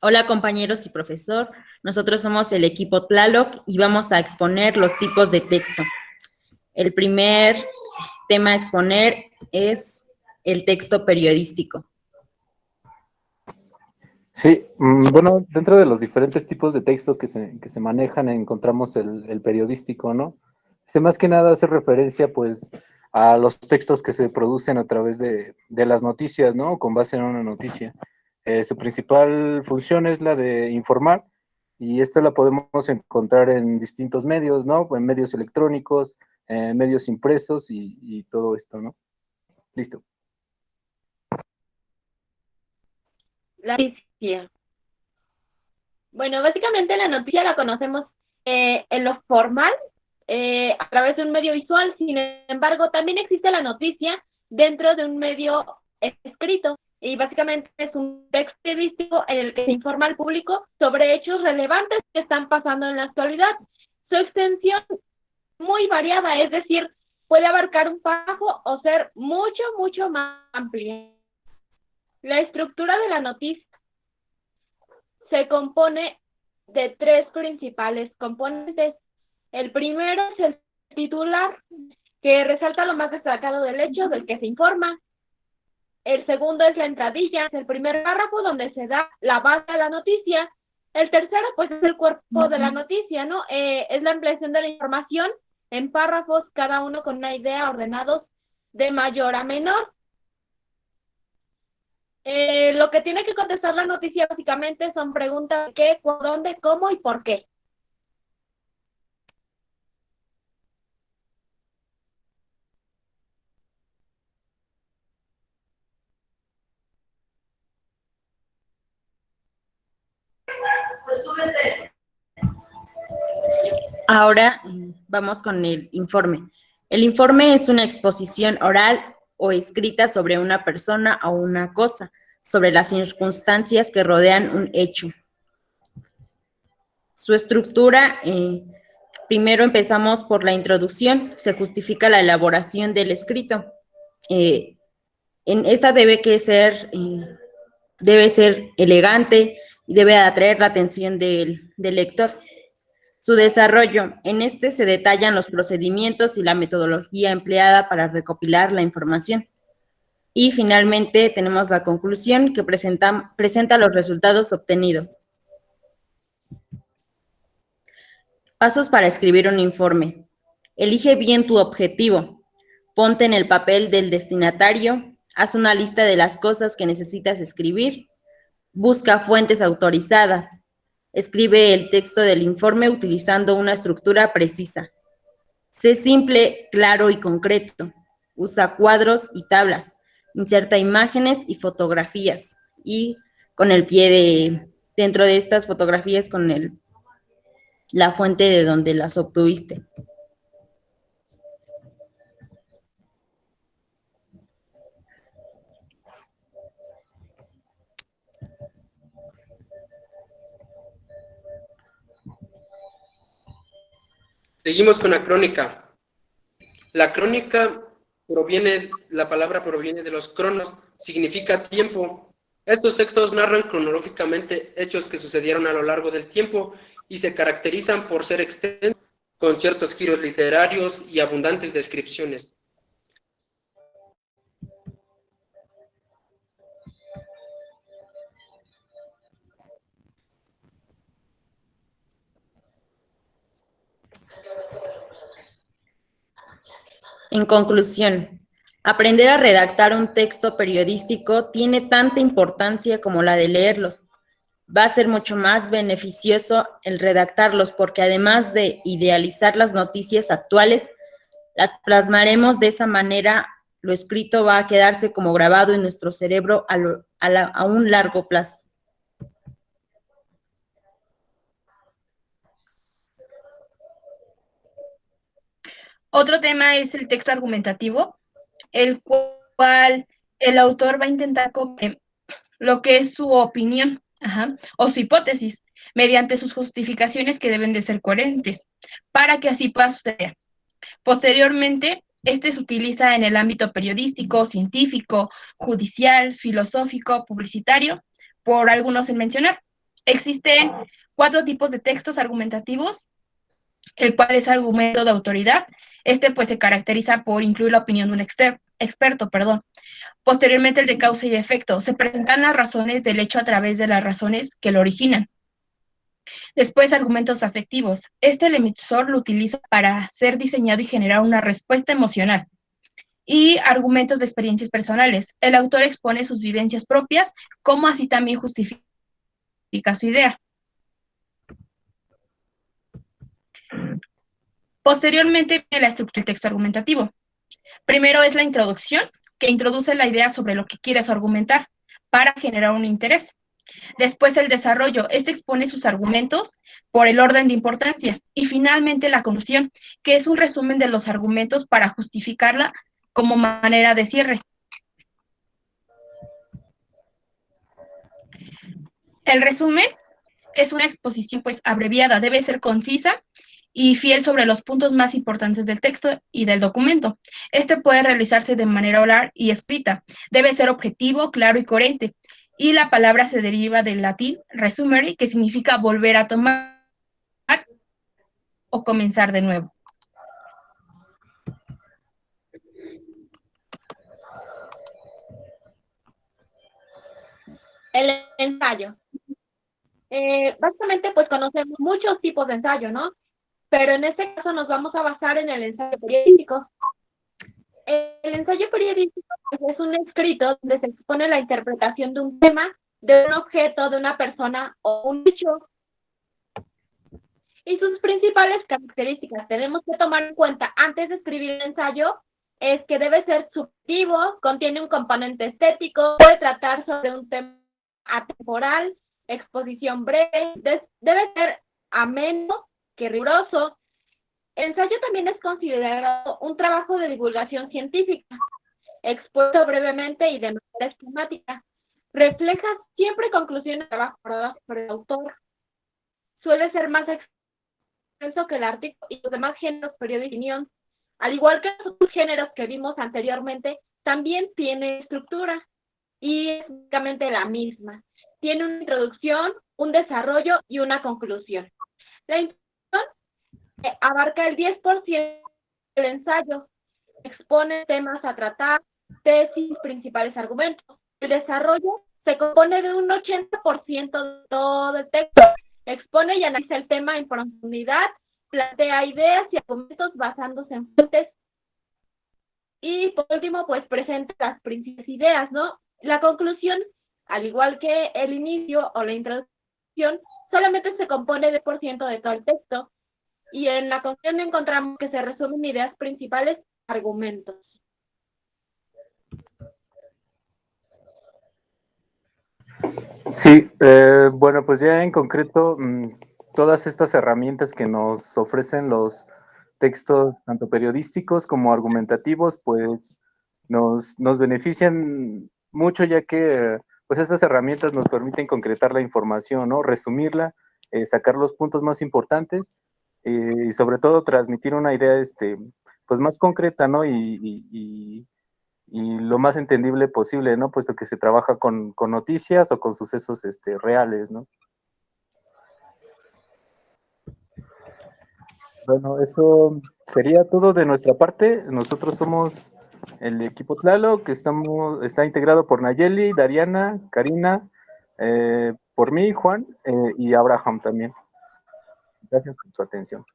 Hola compañeros y profesor, nosotros somos el equipo Tlaloc y vamos a exponer los tipos de texto. El primer tema a exponer es el texto periodístico. Sí, bueno, dentro de los diferentes tipos de texto que se manejan encontramos el periodístico, ¿no? Más que nada hace referencia, pues, a los textos que se producen a través de las noticias, ¿no? Con base en una noticia. Su principal función es la de informar, y esta la podemos encontrar en distintos medios, ¿no? En medios electrónicos, en medios impresos y todo esto, ¿no? Listo. La noticia. Bueno, básicamente la noticia la conocemos en lo formal, a través de un medio visual. Sin embargo, también existe la noticia dentro de un medio escrito, y básicamente es un texto periodístico en el que se informa al público sobre hechos relevantes que están pasando en la actualidad. Su extensión muy variada, es decir, puede abarcar un párrafo o ser mucho más amplia. La estructura de la noticia se compone de tres principales componentes. El primero es el titular, que resalta lo más destacado del hecho del que se informa. El segundo es la entradilla, es el primer párrafo donde se da la base de la noticia. El tercero, pues, es el cuerpo de la noticia, ¿no? Es la ampliación de la información en párrafos, cada uno con una idea, ordenados de mayor a menor. Lo que tiene que contestar la noticia básicamente son preguntas de qué, dónde, cómo y por qué. Ahora vamos con el informe. El informe es una exposición oral o escrita sobre una persona o una cosa, sobre las circunstancias que rodean un hecho. Su estructura, primero empezamos por la introducción, se justifica la elaboración del escrito. En esta debe ser elegante y debe atraer la atención del lector. Su desarrollo, en este se detallan los procedimientos y la metodología empleada para recopilar la información. Y finalmente tenemos la conclusión que presenta los resultados obtenidos. Pasos para escribir un informe. Elige bien tu objetivo. Ponte en el papel del destinatario. Haz una lista de las cosas que necesitas escribir. Busca fuentes autorizadas. Escribe el texto del informe utilizando una estructura precisa. Sé simple, claro y concreto. Usa cuadros y tablas. Inserta imágenes y fotografías. Y con el pie dentro de estas fotografías con la fuente de donde las obtuviste. Seguimos con la crónica. La crónica la palabra proviene de los cronos, significa tiempo. Estos textos narran cronológicamente hechos que sucedieron a lo largo del tiempo y se caracterizan por ser extensos, con ciertos giros literarios y abundantes descripciones. En conclusión, aprender a redactar un texto periodístico tiene tanta importancia como la de leerlos. Va a ser mucho más beneficioso el redactarlos porque además de idealizar las noticias actuales, las plasmaremos de esa manera. Lo escrito va a quedarse como grabado en nuestro cerebro a un largo plazo. Otro tema es el texto argumentativo, el cual el autor va a intentar lo que es su opinión o su hipótesis, mediante sus justificaciones que deben de ser coherentes, para que así pueda suceder. Posteriormente, Este se utiliza en el ámbito periodístico, científico, judicial, filosófico, publicitario, por algunos en mencionar. Existen 4 tipos de textos argumentativos, el cual es argumento de autoridad. Este pues se caracteriza por incluir la opinión de un experto. Posteriormente el de causa y efecto. Se presentan las razones del hecho a través de las razones que lo originan. Después, argumentos afectivos. El emisor lo utiliza para ser diseñado y generar una respuesta emocional. Y argumentos de experiencias personales. El autor expone sus vivencias propias, como así también justifica su idea. Posteriormente viene la estructura del texto argumentativo. Primero es la introducción, que introduce la idea sobre lo que quieres argumentar para generar un interés. Después el desarrollo, expone sus argumentos por el orden de importancia. Y finalmente la conclusión, que es un resumen de los argumentos para justificarla como manera de cierre. El resumen es una exposición pues abreviada, debe ser concisa y fiel sobre los puntos más importantes del texto y del documento. Puede realizarse de manera oral y escrita. Debe ser objetivo, claro y coherente. Y la palabra se deriva del latín resumere, que significa volver a tomar o comenzar de nuevo. El ensayo. Básicamente, pues conocemos muchos tipos de ensayo, ¿no? Pero en este caso nos vamos a basar en el ensayo periodístico. El ensayo periodístico pues, es un escrito donde se expone la interpretación de un tema, de un objeto, de una persona o un hecho. Y sus principales características tenemos que tomar en cuenta antes de escribir el ensayo es que debe ser subjetivo, contiene un componente estético, puede tratar sobre un tema atemporal, exposición breve, debe ser ameno que riguroso. El ensayo también es considerado un trabajo de divulgación científica, expuesto brevemente y de manera esquemática. Refleja siempre conclusiones elaboradas por el autor. Suele ser más extenso que el artículo y los demás géneros periódicos de opinión. Al igual que los otros géneros que vimos anteriormente, también tiene estructura y es básicamente la misma. Tiene una introducción, un desarrollo y una conclusión. La introducción abarca el 10% del ensayo, expone temas a tratar, tesis, principales argumentos. El desarrollo se compone de un 80% de todo el texto. Expone y analiza el tema en profundidad, plantea ideas y argumentos basándose en fuentes. Y por último, pues presenta las principales ideas, ¿no? La conclusión, al igual que el inicio o la introducción, solamente se compone de 10% de todo el texto. Y en la conclusión encontramos que se resumen ideas principales, argumentos. Sí, bueno, pues ya en concreto, todas estas herramientas que nos ofrecen los textos, tanto periodísticos como argumentativos, pues nos benefician mucho, ya que pues estas herramientas nos permiten concretar la información, ¿no? Resumirla, sacar los puntos más importantes y sobre todo transmitir una idea pues más concreta, ¿no? Y lo más entendible posible, ¿no? Puesto que se trabaja con noticias o con sucesos reales, ¿no? Bueno, eso sería todo de nuestra parte. Nosotros somos el equipo Tlaloc, que está integrado por Nayeli, Dariana, Karina, por mí, Juan, y Abraham también. Gracias por su atención.